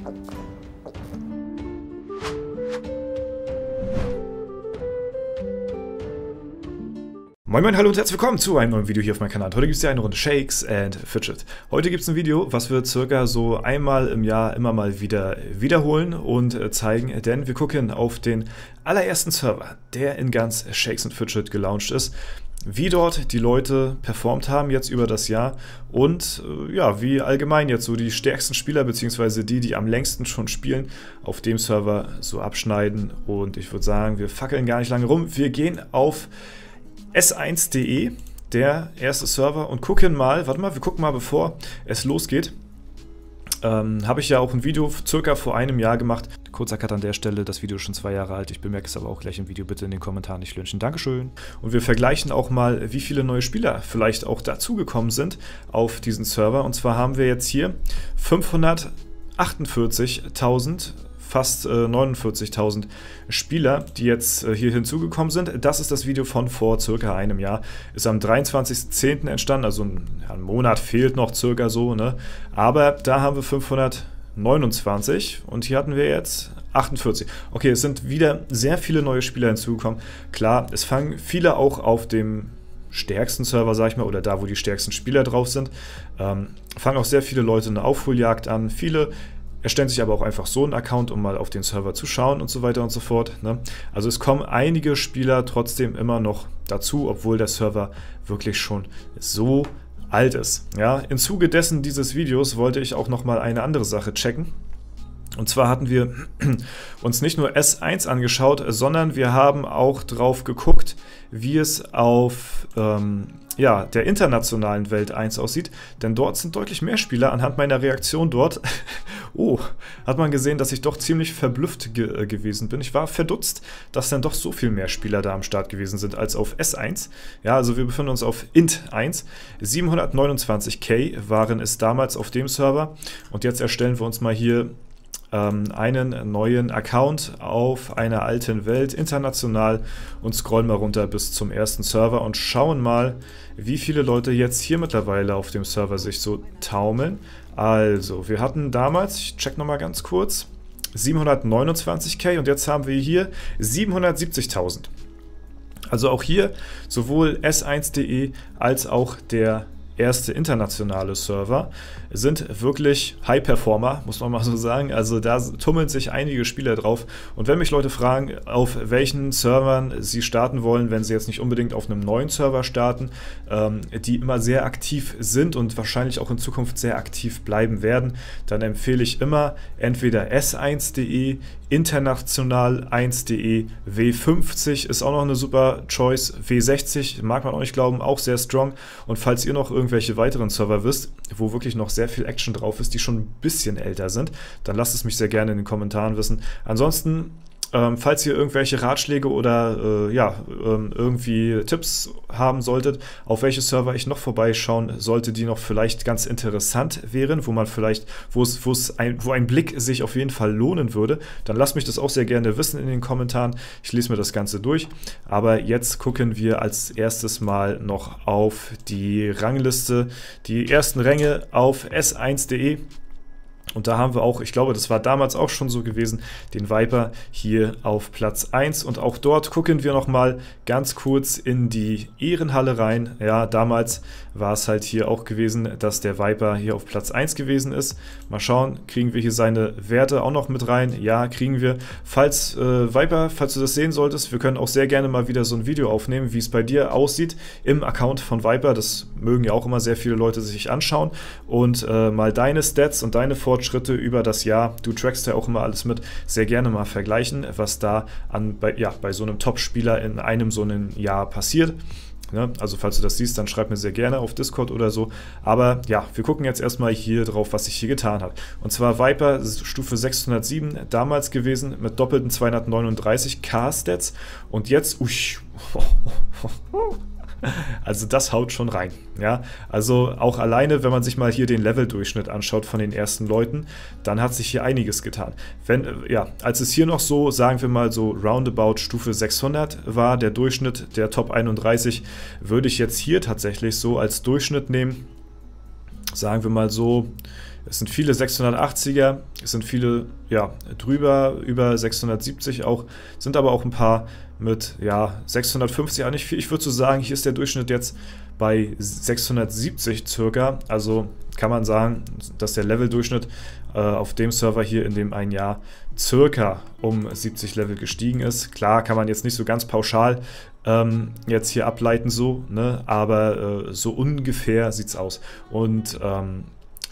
Moin Moin, hallo und herzlich willkommen zu einem neuen Video hier auf meinem Kanal. Heute gibt es ja eine Runde Shakes and Fidget. Heute gibt es ein Video, was wir circa so einmal im Jahr immer mal wieder wiederholen und zeigen, denn wir gucken auf den allerersten Server, der in ganz Shakes and Fidget gelauncht ist, wie dort die Leute performt haben jetzt über das Jahr und ja, wie allgemein jetzt so die stärksten Spieler bzw. die am längsten schon spielen, auf dem Server so abschneiden. Und ich würde sagen, wir fackeln gar nicht lange rum. Wir gehen auf s1.de, der erste Server, und gucken mal, warte mal, wir gucken mal, bevor es losgeht. Habe ich ja auch ein Video circa vor einem Jahr gemacht. Kurzer Cut an der Stelle, das Video ist schon 2 Jahre alt. Ich bemerke es aber auch gleich im Video, bitte in den Kommentaren nicht lynchen. Dankeschön. Und wir vergleichen auch mal, wie viele neue Spieler vielleicht auch dazugekommen sind auf diesen Server. Und zwar haben wir jetzt hier 548.000, fast 49.000 Spieler, die jetzt hier hinzugekommen sind. Das ist das Video von vor circa einem Jahr. Ist am 23.10. entstanden, also ein Monat fehlt noch circa so, ne? Aber da haben wir 529 und hier hatten wir jetzt 48. Okay, es sind wieder sehr viele neue Spieler hinzugekommen. Klar, es fangen viele auch auf dem stärksten Server, sag ich mal, oder da, wo die stärksten Spieler drauf sind, fangen auch sehr viele Leute eine Aufholjagd an. Viele erstellen sich aber auch einfach so einen Account, um mal auf den Server zu schauen und so weiter und so fort, ne? Also es kommen einige Spieler trotzdem immer noch dazu, obwohl der Server wirklich schon so alt ist. Ja? Im Zuge dessen dieses Videos wollte ich auch nochmal eine andere Sache checken. Und zwar hatten wir uns nicht nur S1 angeschaut, sondern wir haben auch drauf geguckt, wie es auf ja, der internationalen Welt 1 aussieht. Denn dort sind deutlich mehr Spieler. Anhand meiner Reaktion dort hat man gesehen, dass ich doch ziemlich verblüfft gewesen bin. Ich war verdutzt, dass dann doch so viel mehr Spieler da am Start gewesen sind als auf S1. Ja, also wir befinden uns auf Int 1. 729k waren es damals auf dem Server. Und jetzt erstellen wir uns mal hier einen neuen Account auf einer alten Welt, international, und scrollen mal runter bis zum ersten Server und schauen mal, wie viele Leute jetzt hier mittlerweile auf dem Server sich so taumeln. Also, wir hatten damals, ich check nochmal ganz kurz, 729k und jetzt haben wir hier 770.000. Also auch hier sowohl s1.de als auch der erste internationale Server sind wirklich High-Performer, muss man mal so sagen. Also da tummeln sich einige Spieler drauf. Und wenn mich Leute fragen, auf welchen Servern sie starten wollen, wenn sie jetzt nicht unbedingt auf einem neuen Server starten, die immer sehr aktiv sind und wahrscheinlich auch in Zukunft sehr aktiv bleiben werden, dann empfehle ich immer entweder s1.de, international 1.de, W50 ist auch noch eine super Choice, W60 mag man auch nicht glauben, auch sehr strong. Und falls ihr noch irgendwelche weiteren Server wisst, wo wirklich noch sehr viel Action drauf ist, die schon ein bisschen älter sind, dann lasst es mich sehr gerne in den Kommentaren wissen. Ansonsten, falls ihr irgendwelche Ratschläge oder ja, irgendwie Tipps haben solltet, auf welche Server ich noch vorbeischauen sollte, die noch vielleicht ganz interessant wären, wo man vielleicht, wo ein Blick sich auf jeden Fall lohnen würde, dann lasst mich das auch sehr gerne wissen in den Kommentaren. Ich lese mir das Ganze durch. Aber jetzt gucken wir als erstes mal noch auf die Rangliste, die ersten Ränge auf s1.de. Und da haben wir auch, ich glaube, das war damals auch schon so gewesen, den Viper hier auf Platz 1. Und auch dort gucken wir nochmal ganz kurz in die Ehrenhalle rein. Ja, damals war es halt hier auch gewesen, dass der Viper hier auf Platz 1 gewesen ist. Mal schauen, kriegen wir hier seine Werte auch noch mit rein? Ja, kriegen wir. Falls, Viper, falls du das sehen solltest, wir können auch sehr gerne mal wieder so ein Video aufnehmen, wie es bei dir aussieht im Account von Viper. Das mögen ja auch immer sehr viele Leute sich anschauen. Und mal deine Stats und deine Fortschritte über das Jahr, du trackst ja auch immer alles mit, sehr gerne mal vergleichen, was da bei so einem Top-Spieler in einem so einem Jahr passiert. Ja, also falls du das siehst, dann schreib mir sehr gerne auf Discord oder so. Aber ja, wir gucken jetzt erstmal hier drauf, was sich hier getan hat. Und zwar Viper Stufe 607 damals gewesen mit doppelten 239k Stats und jetzt, also das haut schon rein, ja, also auch alleine, wenn man sich mal hier den Level-Durchschnitt anschaut von den ersten Leuten, dann hat sich hier einiges getan. Wenn, ja, als es hier noch so, sagen wir mal so roundabout Stufe 600 war, der Durchschnitt der Top 31, würde ich jetzt hier tatsächlich so als Durchschnitt nehmen, sagen wir mal so, Es sind viele 680er, es sind viele, ja, drüber, über 670 auch, sind aber auch ein paar mit, ja, 650, auch nicht viel. Ich würde so sagen, hier ist der Durchschnitt jetzt bei 670 circa, also kann man sagen, dass der Level-Durchschnitt auf dem Server hier in dem ein Jahr circa um 70 Level gestiegen ist. Klar, kann man jetzt nicht so ganz pauschal jetzt hier ableiten so, ne? Aber so ungefähr sieht es aus. Und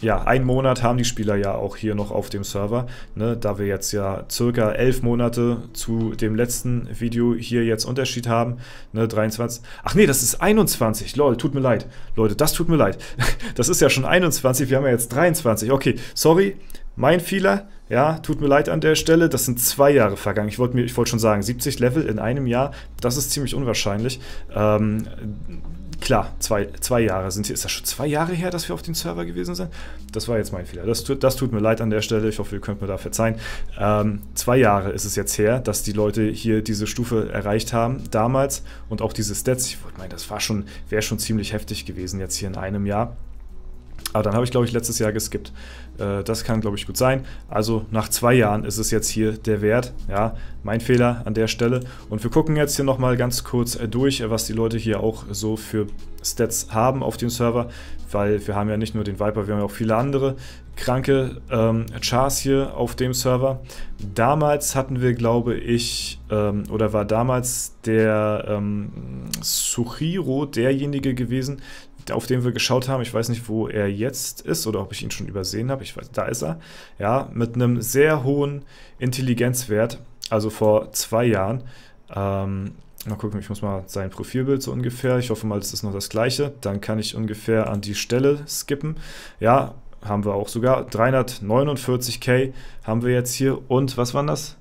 ja, 1 Monat haben die Spieler ja auch hier noch auf dem Server, ne, da wir jetzt ja circa 11 Monate zu dem letzten Video hier jetzt Unterschied haben, ne, 23, ach nee, das ist 21, lol, tut mir leid, Leute, das tut mir leid, das ist ja schon 21, wir haben ja jetzt 23, okay, sorry, mein Fehler, ja, tut mir leid an der Stelle, das sind 2 Jahre vergangen, ich wollte schon sagen, 70 Level in einem Jahr, das ist ziemlich unwahrscheinlich, klar, 2 Jahre ist das schon 2 Jahre her, dass wir auf dem Server gewesen sind? Das war jetzt mein Fehler. Das tut mir leid an der Stelle. Ich hoffe, ihr könnt mir da verzeihen. 2 Jahre ist es jetzt her, dass die Leute hier diese Stufe erreicht haben, damals. Und auch diese Stats, ich wollte meinen, das wäre schon ziemlich heftig gewesen jetzt hier in einem Jahr. Aber dann habe ich, glaube ich, letztes Jahr geskippt. Das kann, glaube ich, gut sein. Also nach 2 Jahren ist es jetzt hier der Wert. Ja, mein Fehler an der Stelle. Und wir gucken jetzt hier nochmal ganz kurz durch, was die Leute hier auch so für Stats haben auf dem Server. Weil wir haben ja nicht nur den Viper, wir haben ja auch viele andere kranke Chars hier auf dem Server. Damals hatten wir, glaube ich, oder war damals der Suchiro derjenige gewesen, auf den wir geschaut haben. Ich weiß nicht, wo er jetzt ist oder ob ich ihn schon übersehen habe. Ich weiß, da ist er. Ja, mit einem sehr hohen Intelligenzwert, also vor 2 Jahren. Mal gucken, ich muss mal sein Profilbild so ungefähr. Ich hoffe mal, es ist noch das gleiche. Dann kann ich ungefähr an die Stelle skippen. Ja, haben wir auch sogar. 349k haben wir jetzt hier. Und was waren das?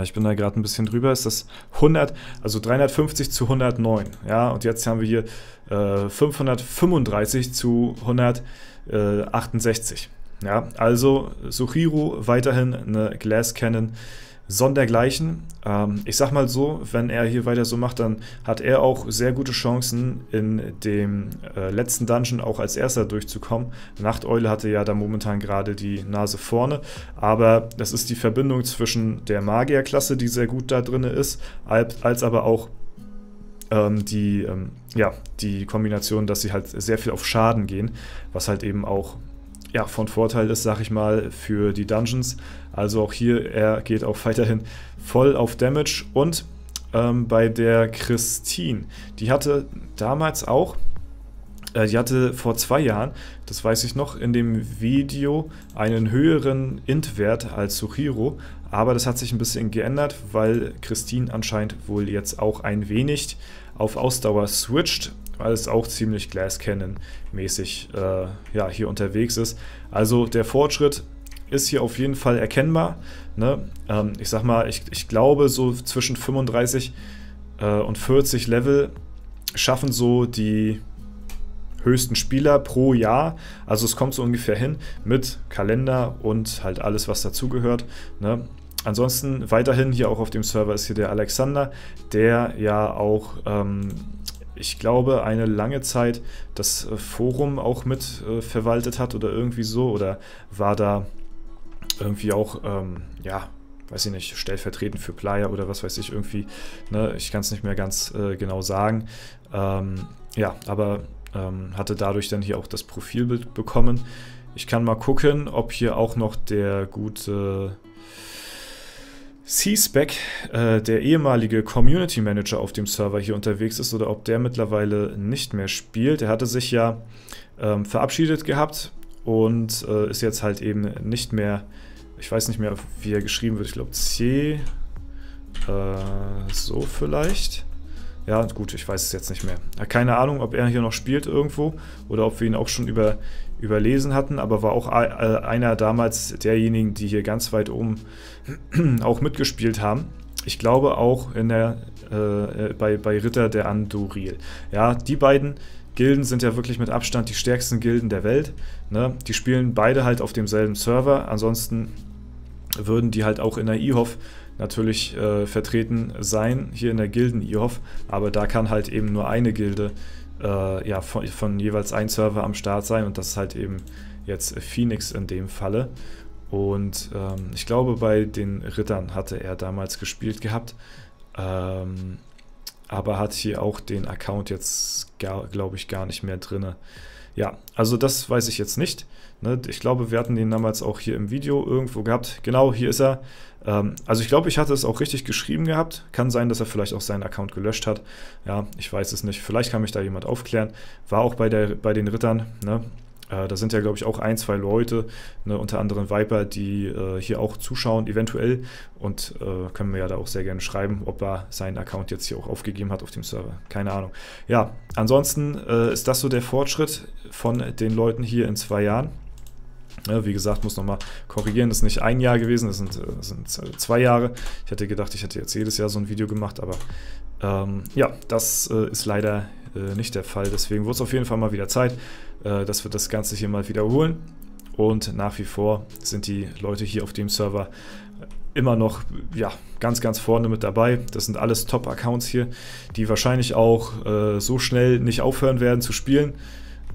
Ich bin da gerade ein bisschen drüber, ist das 100, also 350 zu 109, ja, und jetzt haben wir hier 535 zu 168, ja, also Suchiro weiterhin eine Glass Cannon sondergleichen. Ich sag mal so, wenn er hier weiter so macht, dann hat er auch sehr gute Chancen, in dem letzten Dungeon auch als erster durchzukommen. Nachteule hatte ja da momentan gerade die Nase vorne, aber das ist die Verbindung zwischen der Magierklasse, die sehr gut da drin ist, als aber auch die Kombination, dass sie halt sehr viel auf Schaden gehen, was halt eben auch ja, von Vorteil ist, sag ich mal, für die Dungeons. Also auch hier, er geht auch weiterhin voll auf Damage. Und bei der Christine, die hatte damals auch, die hatte vor 2 Jahren, das weiß ich noch, in dem Video einen höheren Int-Wert als Suchiro. Aber das hat sich ein bisschen geändert, weil Christine anscheinend wohl jetzt auch ein wenig auf Ausdauer switcht, weil es auch ziemlich Glass Cannon mäßig ja, hier unterwegs ist. Also der Fortschritt ist hier auf jeden Fall erkennbar. Ne? Ich sag mal, ich glaube so zwischen 35 und 40 Level schaffen so die höchsten Spieler pro Jahr. Also es kommt so ungefähr hin mit Kalender und halt alles, was dazugehört. Ne? Ansonsten weiterhin hier auch auf dem Server ist hier der Alexander, der ja auch ich glaube, eine lange Zeit das Forum auch mit verwaltet hat oder irgendwie so, oder war da irgendwie auch, ja, weiß ich nicht, stellvertretend für Playa oder was weiß ich irgendwie, ne? Ich kann es nicht mehr ganz genau sagen, ja, aber hatte dadurch dann hier auch das Profilbild bekommen. Ich kann mal gucken, ob hier auch noch der gute C-Spec, der ehemalige Community Manager auf dem Server hier unterwegs ist oder ob der mittlerweile nicht mehr spielt. Er hatte sich ja verabschiedet gehabt und ist jetzt halt eben nicht mehr, ich weiß nicht mehr, wie er geschrieben wird, ich glaube C, so vielleicht. Ja, gut, ich weiß es jetzt nicht mehr. Keine Ahnung, ob er hier noch spielt irgendwo oder ob wir ihn auch schon überlesen hatten, aber war auch einer damals derjenigen, die hier ganz weit oben auch mitgespielt haben. Ich glaube auch in der, bei Ritter der Anduril. Ja, die beiden Gilden sind ja wirklich mit Abstand die stärksten Gilden der Welt. Ne? Die spielen beide halt auf demselben Server, ansonsten würden die halt auch in der IHOF natürlich vertreten sein, hier in der Gilden IHOF, aber da kann halt eben nur eine Gilde ja, von jeweils ein Server am Start sein und das ist halt eben jetzt Phoenix in dem Falle. Und ich glaube, bei den Rittern hatte er damals gespielt gehabt, aber hat hier auch den Account jetzt, glaube ich, gar nicht mehr drin. Ja, also das weiß ich jetzt nicht. Ne? Ich glaube, wir hatten den damals auch hier im Video irgendwo gehabt. Genau, hier ist er. Also ich glaube, ich hatte es auch richtig geschrieben gehabt. Kann sein, dass er vielleicht auch seinen Account gelöscht hat. Ja, ich weiß es nicht. Vielleicht kann mich da jemand aufklären. War auch bei den Rittern, ne? Da sind ja, glaube ich, auch ein, zwei Leute, ne, unter anderem Viper, die hier auch zuschauen, eventuell. Und können mir ja da auch sehr gerne schreiben, ob er seinen Account jetzt hier auch aufgegeben hat auf dem Server. Keine Ahnung. Ja, ansonsten ist das so der Fortschritt von den Leuten hier in 2 Jahren. Ja, wie gesagt, muss nochmal korrigieren, das ist nicht 1 Jahr gewesen, das sind 2 Jahre. Ich hätte gedacht, ich hätte jetzt jedes Jahr so ein Video gemacht, aber ja, das ist leider nicht der Fall. Deswegen wird es auf jeden Fall mal wieder Zeit, dass wir das Ganze hier mal wiederholen. Und nach wie vor sind die Leute hier auf dem Server immer noch, ja, ganz, ganz vorne mit dabei. Das sind alles Top-Accounts hier, die wahrscheinlich auch so schnell nicht aufhören werden zu spielen.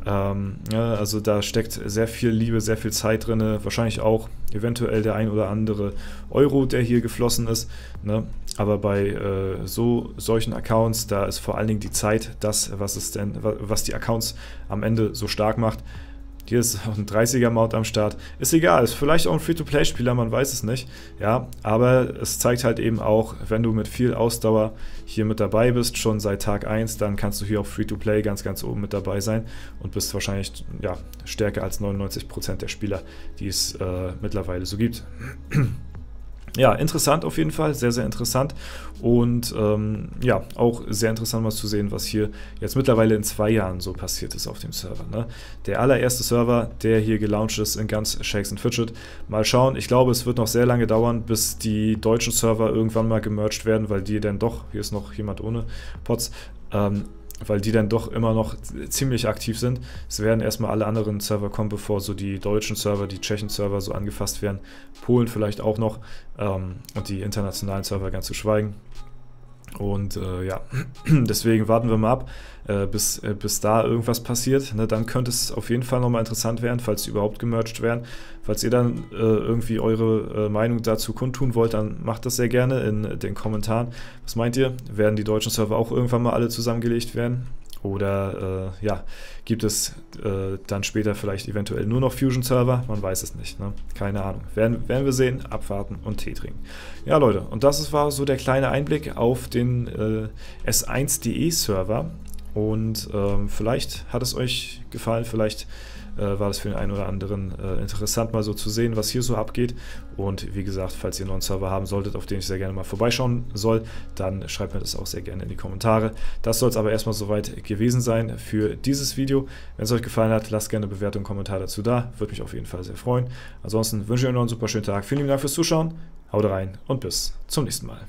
Ja, also da steckt sehr viel Liebe, sehr viel Zeit drin, wahrscheinlich auch eventuell der ein oder andere Euro, der hier geflossen ist, ne? Aber bei solchen Accounts, da ist vor allen Dingen die Zeit das, was die Accounts am Ende so stark macht. Hier ist auch ein 30er-Mount am Start. Ist egal, ist vielleicht auch ein Free-to-Play-Spieler, man weiß es nicht. Ja, aber es zeigt halt eben auch, wenn du mit viel Ausdauer hier mit dabei bist, schon seit Tag 1, dann kannst du hier auch Free-to-Play ganz, ganz oben mit dabei sein und bist wahrscheinlich, ja, stärker als 99% der Spieler, die es mittlerweile so gibt. Ja, interessant auf jeden Fall, sehr, sehr interessant und ja, auch sehr interessant mal zu sehen, was hier jetzt mittlerweile in 2 Jahren so passiert ist auf dem Server. Ne? Der allererste Server, der hier gelauncht ist in ganz Shakes and Fidget. Mal schauen, ich glaube, es wird noch sehr lange dauern, bis die deutschen Server irgendwann mal gemerged werden, weil die dann doch, hier ist noch jemand ohne Pots, weil die dann doch immer noch ziemlich aktiv sind. Es werden erstmal alle anderen Server kommen, bevor so die deutschen Server, die Tschechen-Server so angefasst werden. Polen vielleicht auch noch und die internationalen Server ganz zu schweigen. Und ja, deswegen warten wir mal ab, bis da irgendwas passiert. Ne, dann könnte es auf jeden Fall nochmal interessant werden, falls sie überhaupt gemerged werden. Falls ihr dann irgendwie eure Meinung dazu kundtun wollt, dann macht das sehr gerne in den Kommentaren. Was meint ihr? Werden die deutschen Server auch irgendwann mal alle zusammengelegt werden? Oder ja, gibt es dann später vielleicht eventuell nur noch Fusion-Server? Man weiß es nicht, ne? Keine Ahnung. Werden wir sehen, abwarten und Tee trinken. Ja, Leute, und das war so der kleine Einblick auf den S1.de Server. Und vielleicht hat es euch gefallen, vielleicht war das für den einen oder anderen interessant, mal so zu sehen, was hier so abgeht. Und wie gesagt, falls ihr noch einen Server haben solltet, auf den ich sehr gerne mal vorbeischauen soll, dann schreibt mir das auch sehr gerne in die Kommentare. Das soll es aber erstmal soweit gewesen sein für dieses Video. Wenn es euch gefallen hat, lasst gerne eine Bewertung und Kommentar dazu da. Würde mich auf jeden Fall sehr freuen. Ansonsten wünsche ich euch noch einen super schönen Tag. Vielen lieben Dank fürs Zuschauen. Haut rein und bis zum nächsten Mal.